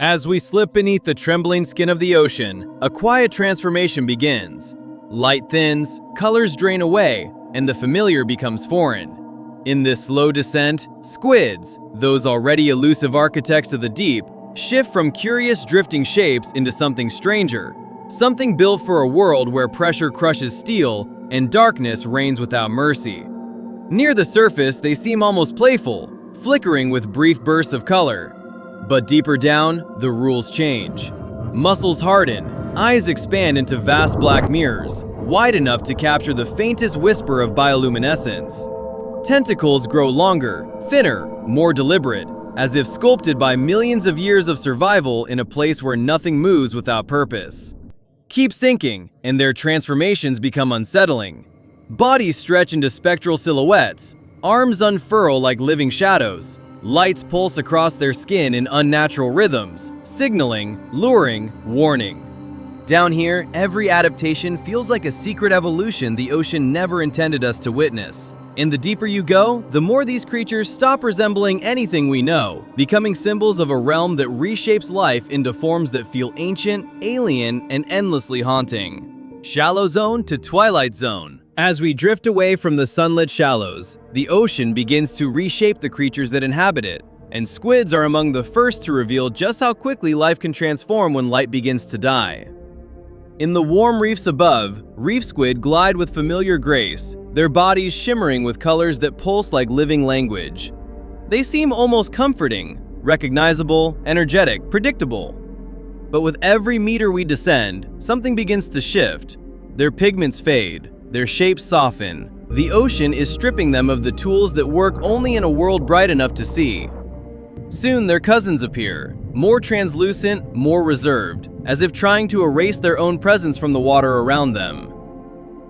As we slip beneath the trembling skin of the ocean, a quiet transformation begins. Light thins, colors drain away, and the familiar becomes foreign. In this slow descent, squids, those already elusive architects of the deep, shift from curious drifting shapes into something stranger, something built for a world where pressure crushes steel and darkness reigns without mercy. Near the surface, they seem almost playful, flickering with brief bursts of color. But deeper down, the rules change. Muscles harden, eyes expand into vast black mirrors, wide enough to capture the faintest whisper of bioluminescence. Tentacles grow longer, thinner, more deliberate, as if sculpted by millions of years of survival in a place where nothing moves without purpose. Keep sinking, and their transformations become unsettling. Bodies stretch into spectral silhouettes, arms unfurl like living shadows, lights pulse across their skin in unnatural rhythms, signaling, luring, warning. Down here, every adaptation feels like a secret evolution the ocean never intended us to witness. And the deeper you go, the more these creatures stop resembling anything we know, becoming symbols of a realm that reshapes life into forms that feel ancient, alien, and endlessly haunting. Shallow zone to twilight zone. As we drift away from the sunlit shallows, the ocean begins to reshape the creatures that inhabit it, and squids are among the first to reveal just how quickly life can transform when light begins to die. In the warm reefs above, reef squid glide with familiar grace, their bodies shimmering with colors that pulse like living language. They seem almost comforting, recognizable, energetic, predictable. But with every meter we descend, something begins to shift. Their pigments fade, their shapes soften. The ocean is stripping them of the tools that work only in a world bright enough to see. Soon their cousins appear, more translucent, more reserved, as if trying to erase their own presence from the water around them.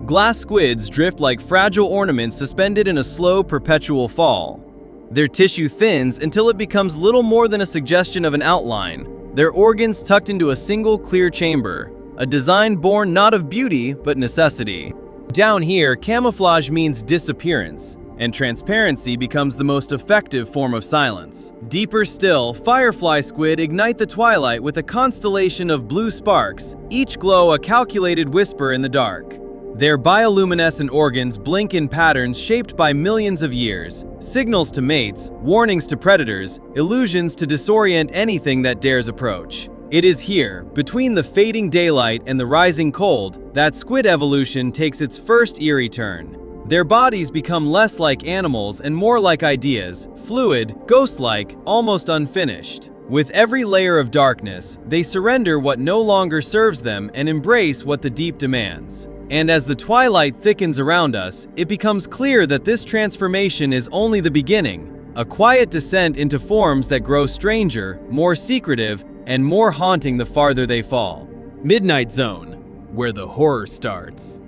Glass squids drift like fragile ornaments suspended in a slow, perpetual fall. Their tissue thins until it becomes little more than a suggestion of an outline, their organs tucked into a single clear chamber, a design born not of beauty, but necessity. Down here, camouflage means disappearance, and transparency becomes the most effective form of silence. Deeper still, firefly squid ignite the twilight with a constellation of blue sparks, each glow a calculated whisper in the dark. Their bioluminescent organs blink in patterns shaped by millions of years, signals to mates, warnings to predators, illusions to disorient anything that dares approach. It is here, between the fading daylight and the rising cold, that squid evolution takes its first eerie turn. Their bodies become less like animals and more like ideas, fluid, ghost-like, almost unfinished. With every layer of darkness, they surrender what no longer serves them and embrace what the deep demands. And as the twilight thickens around us, it becomes clear that this transformation is only the beginning, a quiet descent into forms that grow stranger, more secretive, and more haunting the farther they fall. Midnight Zone, where the horror starts.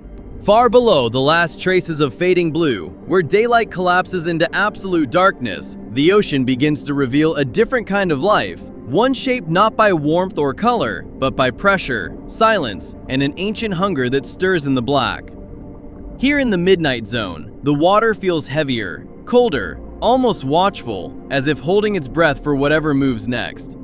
Far below the last traces of fading blue, where daylight collapses into absolute darkness, the ocean begins to reveal a different kind of life, one shaped not by warmth or color, but by pressure, silence, and an ancient hunger that stirs in the black. Here in the Midnight Zone, the water feels heavier, colder, almost watchful, as if holding its breath for whatever moves next.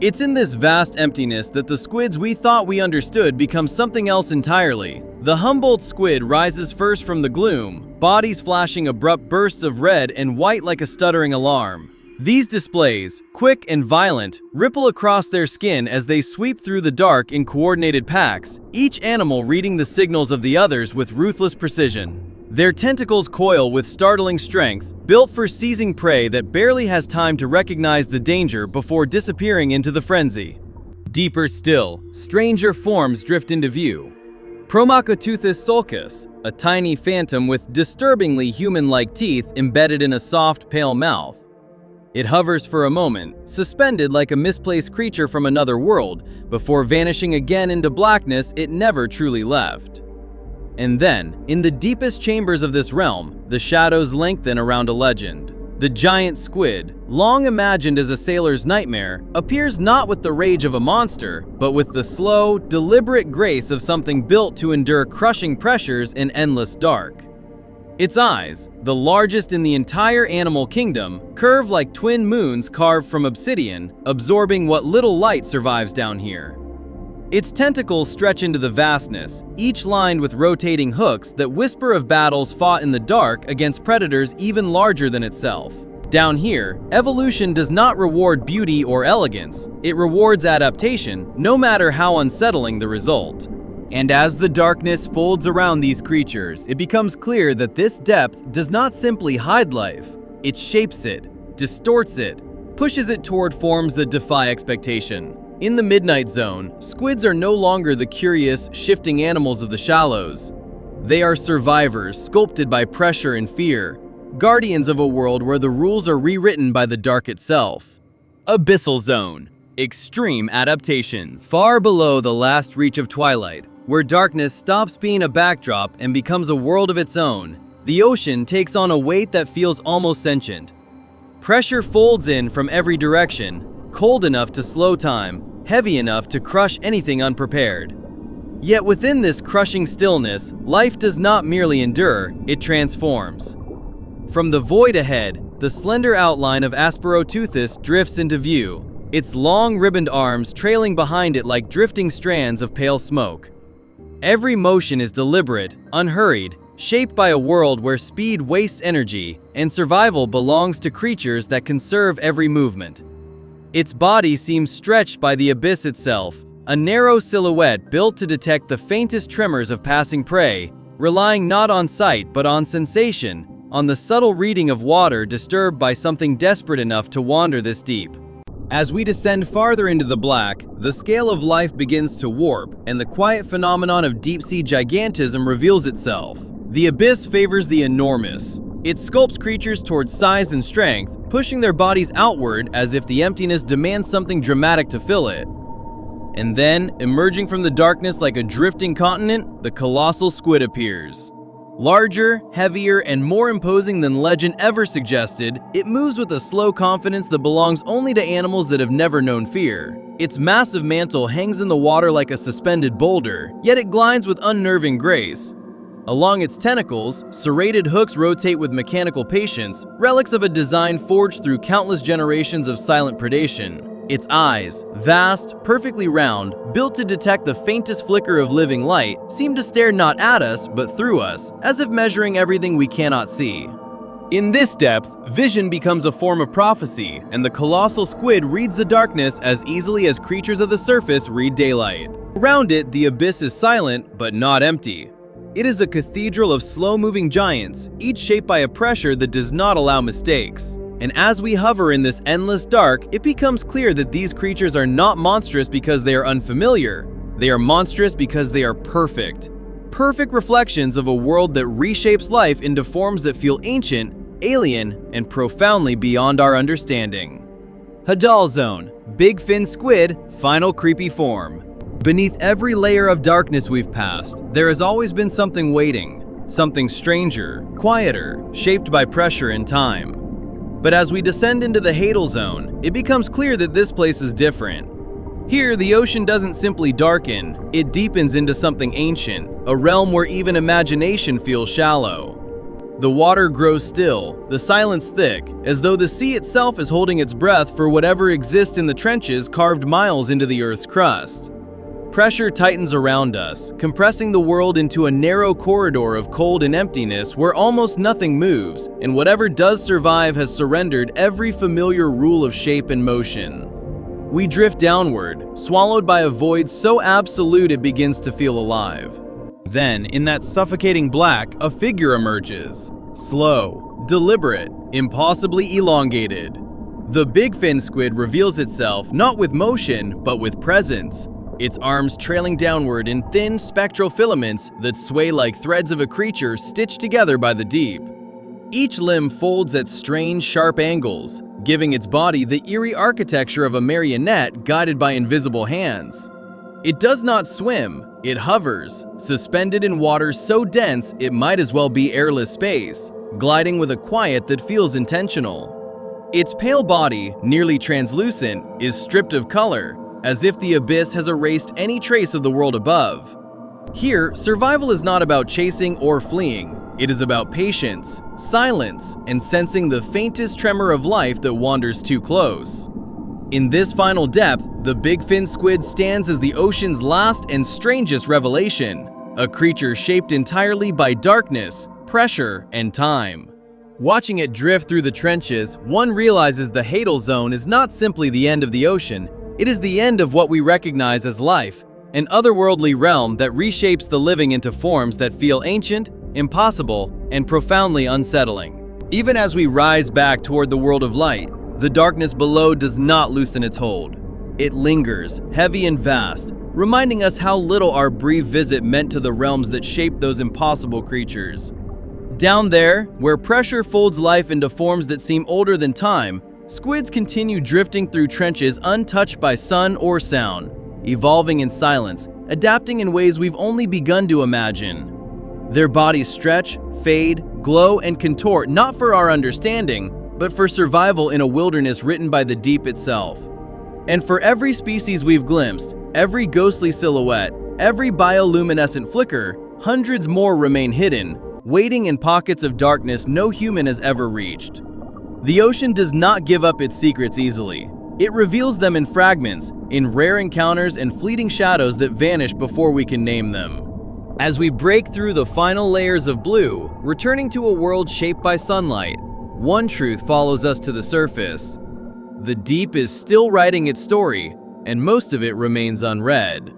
It's in this vast emptiness that the squids we thought we understood become something else entirely. The Humboldt squid rises first from the gloom, bodies flashing abrupt bursts of red and white like a stuttering alarm. These displays, quick and violent, ripple across their skin as they sweep through the dark in coordinated packs, each animal reading the signals of the others with ruthless precision. Their tentacles coil with startling strength, built for seizing prey that barely has time to recognize the danger before disappearing into the frenzy. Deeper still, stranger forms drift into view. Promachoteuthis sulcus, a tiny phantom with disturbingly human-like teeth embedded in a soft, pale mouth. It hovers for a moment, suspended like a misplaced creature from another world, before vanishing again into blackness it never truly left. And then, in the deepest chambers of this realm, the shadows lengthen around a legend. The giant squid, long imagined as a sailor's nightmare, appears not with the rage of a monster, but with the slow, deliberate grace of something built to endure crushing pressures in endless dark. Its eyes, the largest in the entire animal kingdom, curve like twin moons carved from obsidian, absorbing what little light survives down here. Its tentacles stretch into the vastness, each lined with rotating hooks that whisper of battles fought in the dark against predators even larger than itself. Down here, evolution does not reward beauty or elegance, it rewards adaptation, no matter how unsettling the result. And as the darkness folds around these creatures, it becomes clear that this depth does not simply hide life, it shapes it, distorts it, pushes it toward forms that defy expectation. In the Midnight Zone, squids are no longer the curious, shifting animals of the shallows. They are survivors sculpted by pressure and fear, guardians of a world where the rules are rewritten by the dark itself. Abyssal Zone. Extreme adaptations. Far below the last reach of twilight, where darkness stops being a backdrop and becomes a world of its own, the ocean takes on a weight that feels almost sentient. Pressure folds in from every direction, cold enough to slow time, heavy enough to crush anything unprepared. Yet within this crushing stillness, life does not merely endure, it transforms. From the void ahead, the slender outline of Asperoteuthis drifts into view, its long ribboned arms trailing behind it like drifting strands of pale smoke. Every motion is deliberate, unhurried, shaped by a world where speed wastes energy and survival belongs to creatures that conserve every movement. Its body seems stretched by the abyss itself, a narrow silhouette built to detect the faintest tremors of passing prey, relying not on sight but on sensation, on the subtle reading of water disturbed by something desperate enough to wander this deep. As we descend farther into the black, the scale of life begins to warp, and the quiet phenomenon of deep-sea gigantism reveals itself. The abyss favors the enormous. It sculpts creatures towards size and strength, pushing their bodies outward as if the emptiness demands something dramatic to fill it. And then, emerging from the darkness like a drifting continent, the colossal squid appears. Larger, heavier, and more imposing than legend ever suggested, it moves with a slow confidence that belongs only to animals that have never known fear. Its massive mantle hangs in the water like a suspended boulder, yet it glides with unnerving grace. Along its tentacles, serrated hooks rotate with mechanical patience, relics of a design forged through countless generations of silent predation. Its eyes, vast, perfectly round, built to detect the faintest flicker of living light, seem to stare not at us, but through us, as if measuring everything we cannot see. In this depth, vision becomes a form of prophecy, and the colossal squid reads the darkness as easily as creatures of the surface read daylight. Around it, the abyss is silent, but not empty. It is a cathedral of slow-moving giants, each shaped by a pressure that does not allow mistakes. And as we hover in this endless dark, it becomes clear that these creatures are not monstrous because they are unfamiliar. They are monstrous because they are perfect. Perfect reflections of a world that reshapes life into forms that feel ancient, alien, and profoundly beyond our understanding. Hadal Zone, Big Fin Squid, Final Creepy Form. Beneath every layer of darkness we've passed, there has always been something waiting. Something stranger, quieter, shaped by pressure and time. But as we descend into the Hadal Zone, it becomes clear that this place is different. Here, the ocean doesn't simply darken, it deepens into something ancient, a realm where even imagination feels shallow. The water grows still, the silence thick, as though the sea itself is holding its breath for whatever exists in the trenches carved miles into the Earth's crust. Pressure tightens around us, compressing the world into a narrow corridor of cold and emptiness where almost nothing moves, and whatever does survive has surrendered every familiar rule of shape and motion. We drift downward, swallowed by a void so absolute it begins to feel alive. Then, in that suffocating black, a figure emerges. Slow, deliberate, impossibly elongated. The big fin squid reveals itself not with motion, but with presence. Its arms trailing downward in thin spectral filaments that sway like threads of a creature stitched together by the deep. Each limb folds at strange, sharp angles, giving its body the eerie architecture of a marionette guided by invisible hands. It does not swim, it hovers, suspended in water so dense it might as well be airless space, gliding with a quiet that feels intentional. Its pale body, nearly translucent, is stripped of color, as if the abyss has erased any trace of the world above. Here, survival is not about chasing or fleeing, It is about patience, silence, and sensing the faintest tremor of life that wanders too close. In this final depth, the bigfin squid stands as the ocean's last and strangest revelation, a creature shaped entirely by darkness, pressure, and time. Watching it drift through the trenches, one realizes the Hadal Zone is not simply the end of the ocean, it is the end of what we recognize as life, an otherworldly realm that reshapes the living into forms that feel ancient, impossible, and profoundly unsettling. Even as we rise back toward the world of light, the darkness below does not loosen its hold. It lingers, heavy and vast, reminding us how little our brief visit meant to the realms that shaped those impossible creatures. Down there, where pressure folds life into forms that seem older than time, squids continue drifting through trenches untouched by sun or sound, evolving in silence, adapting in ways we've only begun to imagine. Their bodies stretch, fade, glow, and contort not for our understanding, but for survival in a wilderness written by the deep itself. And for every species we've glimpsed, every ghostly silhouette, every bioluminescent flicker, hundreds more remain hidden, waiting in pockets of darkness no human has ever reached. The ocean does not give up its secrets easily. It reveals them in fragments, in rare encounters and fleeting shadows that vanish before we can name them. As we break through the final layers of blue, returning to a world shaped by sunlight, one truth follows us to the surface. The deep is still writing its story, and most of it remains unread.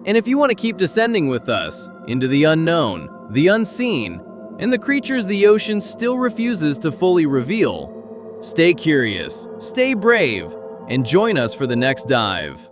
And if you want to keep descending with us into the unknown, the unseen, and the creatures the ocean still refuses to fully reveal, stay curious, stay brave, and join us for the next dive.